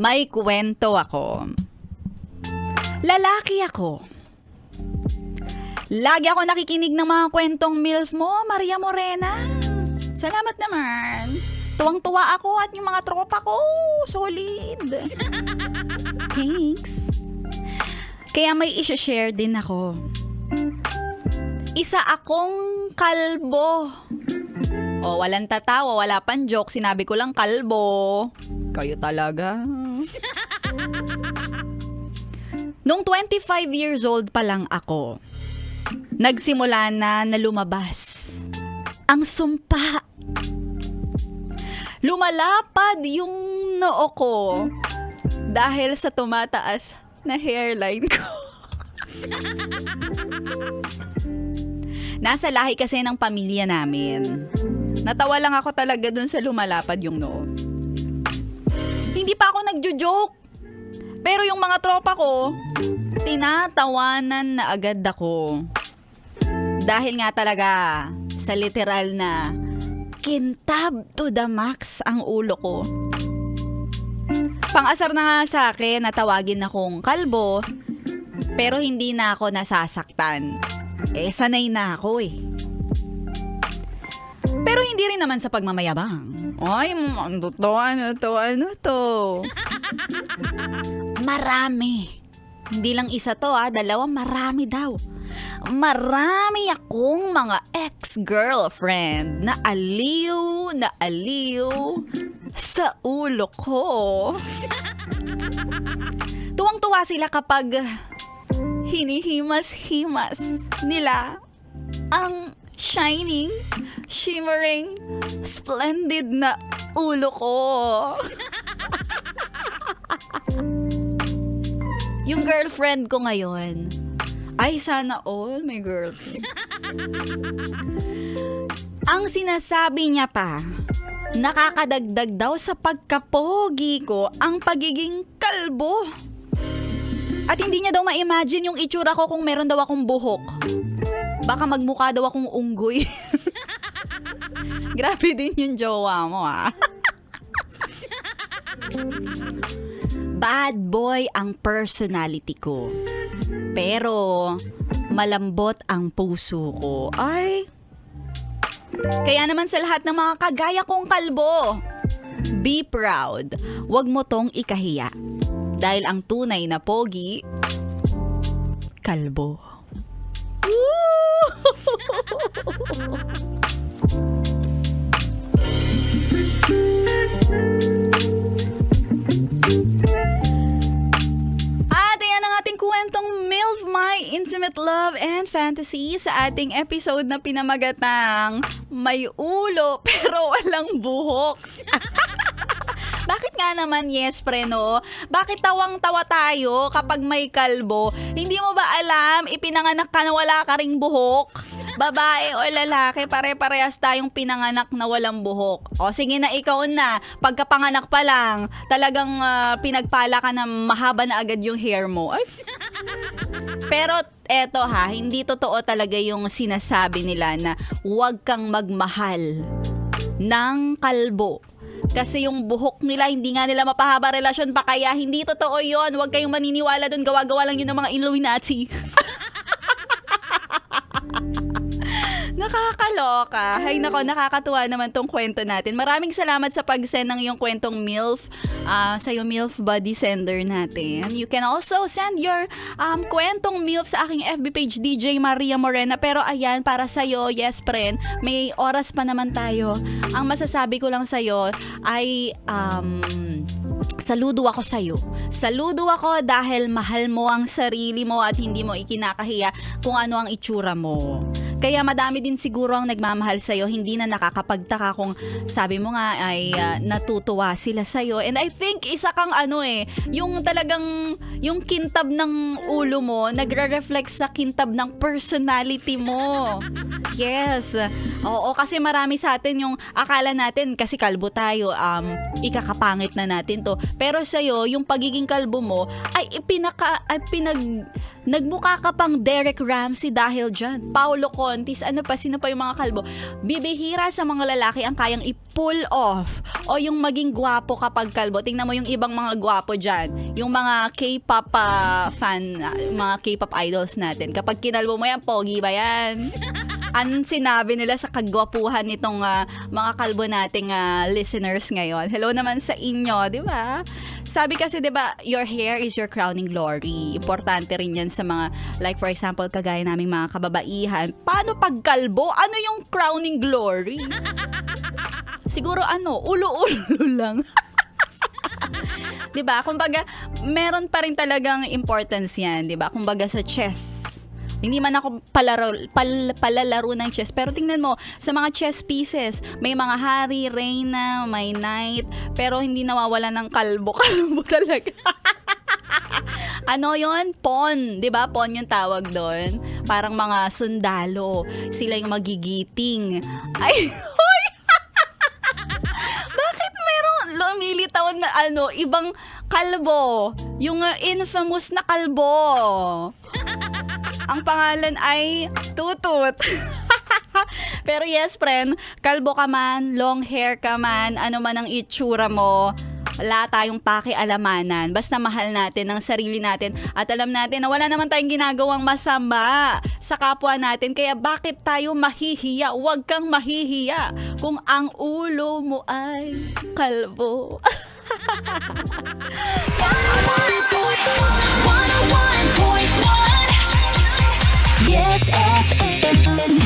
May kwento ako. Lalaki ako. Lagi ako nakikinig ng mga kwentong MILF mo, Maria Morena. Salamat naman. Tuwang-tuwa ako at yung mga tropa ko, solid. Thanks. Kaya may i-share din ako. Isa akong kalbo. O, walang tatawa, wala pang joke. Sinabi ko lang kalbo. Kayo talaga. Nung 25 years old pa lang ako, nagsimula na lumabas ang sumpa. Lumalapad yung noo ko dahil sa tumataas na hairline ko. Nasa lahi kasi ng pamilya namin. Natawa lang ako talaga dun sa lumalapad yung noo. Hindi pa ako nagjo-joke. Pero yung mga tropa ko, tinatawanan na agad ako. Dahil nga talaga sa literal na kintab to the max ang ulo ko. Pang-asar na nga sa akin na tawagin akong kalbo, pero hindi na ako nasasaktan. Sanay na ako eh. Pero hindi rin naman sa pagmamayabang. Ay, ano to? Marami. Hindi lang isa to dalawa, marami daw. Marami akong mga ex-girlfriend na aliw sa ulo ko. Tuwang-tuwa sila kapag hinihimas-himas nila ang shining, shimmering, splendid na ulo ko. Yung girlfriend ko ngayon, ay sana all my girlfriend. Ang sinasabi niya pa, nakakadagdag daw sa pagkapogi ko ang pagiging kalbo. At hindi niya daw ma-imagine yung itsura ko kung meron daw akong buhok. Baka magmukha daw akong unggoy. Grabe din yung jowa mo Bad boy ang personality ko. Pero malambot ang puso ko. Ay, kaya naman sa lahat ng mga kagaya kong kalbo, be proud. Huwag mo tong ikahiya. Dahil ang tunay na pogi, kalbo. Kwentong MILF My Intimate Love and Fantasy sa ating episode na pinamagatang May Ulo pero walang buhok. Bakit nga naman yes pre no? Bakit tawang-tawa tayo kapag may kalbo? Hindi mo ba alam ipinanganak ka na wala ka ring buhok? Babae o lalaki, pare-parehas tayong pinanganak na walang buhok. O sige na, ikaw na. Pagkapanganak pa lang, talagang pinagpala ka na mahaba na agad yung hair mo. Ay. Pero eto hindi totoo talaga yung sinasabi nila na huwag kang magmahal ng kalbo. Kasi yung buhok nila, hindi nga nila mapahaba relasyon pa, kaya hindi totoo yon. Huwag kayong maniniwala dun, gawa-gawa lang yun ng mga Illuminati. Nakakaloka. Hay nako, nakakatuwa naman tong kwento natin. Maraming salamat sa pag-send ng iyong kwentong MILF sa iyong MILF body sender natin. You can also send your kwentong MILF sa aking FB page DJ Maria Morena. Pero ayan, para sa iyo, yes friend, may oras pa naman tayo. Ang masasabi ko lang sa iyo ay saludo ako sa'yo. Saludo ako dahil mahal mo ang sarili mo at hindi mo ikinakahiya kung ano ang itsura mo. Kaya madami din siguro ang nagmamahal sa'yo, hindi na nakakapagtaka kung sabi mo nga ay natutuwa sila sa'yo. And I think isa kang yung talagang yung kintab ng ulo mo, nagre-reflect sa kintab ng personality mo. Yes. Oo, kasi marami sa atin yung akala natin kasi kalbo tayo, ikakapangit na natin to. Pero sa'yo, yung pagiging kalbo mo ay Nagmukha ka pang Derek Ramsey dahil dyan. Paolo Contis, ano pa, sino pa yung mga kalbo? Bibihira sa mga lalaki ang kayang i-pull off o yung maging gwapo kapag kalbo. Tingnan mo yung ibang mga gwapo dyan. Yung mga K-pop fan, mga K-pop idols natin. Kapag kinalbo mo yan, pogi ba yan? Anong sinabi nila sa kagwapuhan nitong mga kalbo nating listeners ngayon? Hello naman sa inyo, di ba? Sabi kasi, di ba, your hair is your crowning glory. Importante rin yan sa mga, like for example, kagaya naming mga kababaihan. Paano pag kalbo? Ano yung crowning glory? Siguro ulo-ulo lang. 'Di ba? Kumbaga, meron pa rin talagang importance 'yan, 'di ba? Kumbaga sa chess. Hindi man ako palalaro ng chess, pero tingnan mo, sa mga chess pieces, may mga hari, reyna, may knight, pero hindi nawawala ng kalbo talaga. Ano yon? Pawn, 'di ba? Pawn yung tawag doon. Parang mga sundalo, sila yung magigiting. Ay, hoy! Bakit meron lumilitaw na ibang kalbo? Yung infamous na kalbo. Ang pangalan ay Tutut. Pero yes, friend, kalbo ka man, long hair ka man, ano man ang itsura mo, wala tayong pakialamanan. Basta mahal natin ang sarili natin at alam natin na wala naman tayong ginagawang masama sa kapwa natin. Kaya bakit tayo mahihiya? Huwag kang mahihiya kung ang ulo mo ay kalbo. 101.1 Yes FM